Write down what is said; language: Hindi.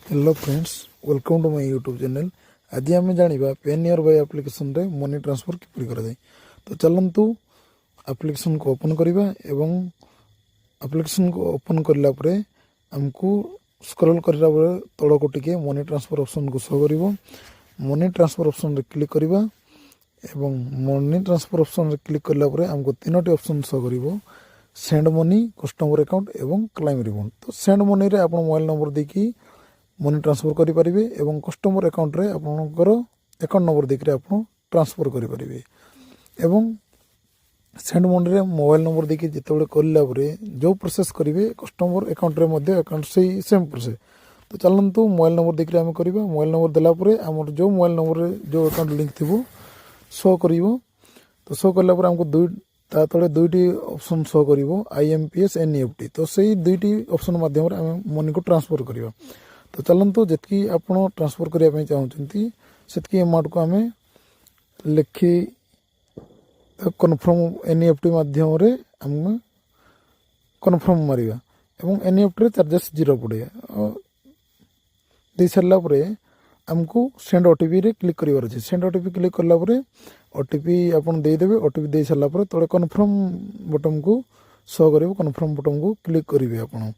Hello friends, welcome to my YouTube channel. आज आम जाना पेनियर बाय एप्लिकेशन रे मनी ट्रांसफर किपरि कराए। तो चलतु एप्लिकेशन को ओपन करवा एवं एप्लिकेशन को ओपन करला परे हमको स्क्रॉल करला परे तल को टिके मनी ट्रांसफर ऑप्शन को शो करिवो। मनी ट्रांसफर ऑप्शन रे क्लिक करवा एवं मनी ट्रांसफर ऑप्शन रे क्लिक करला परे हमको तीनोटी ऑप्शन शो करिवो, सेंड मनी, कस्टमर अकाउंट एवं क्लेम रिफंड। तो सेंड मनी रे आपण मोबाइल नंबर देकी मनी ट्रांसफर करेंगे एवं कस्टमर अकाउंट रे आपणकर अकाउंट नंबर देखिए आप ट्रांसफर करेंगे। एवं सेंड मनी रे मोबाइल नंबर देखिए जिते कलापर जो प्रोसेस करेंगे कस्टमर अकाउंट रे अकाउंट से सेम प्रोसेस। तो चलतु मोबाइल नंबर देखिए आम करवा। मोबाइल नंबर देलापर आम जो मोबाइल नंबर जो अकाउंट लिंक थी शो कर। तो शो कलापर आमको तले दुईटी ऑप्शन शो कर IMPS NEFT। तो से दुईटी ऑप्शन माध्यम आम मनी को ट्रांसफर करवा। तो चलतु जी आप ट्रांसफर करने चाहते से अमाउंट को आम लिखी कन्फर्म NEFT माध्यम आम कन्फर्म मारिबा एवं NEFT रे चार्जेस 0 पड़े। दे सारापर आमको सेंड OTP रे क्लिक करार अच्छे। सेंड OTP क्लिक कलापर OTP आप देदेवे। OTP दे सारापर तले कन्फर्म बटन को शो कर कन्फर्म बटन को क्लिक करेंगे। आप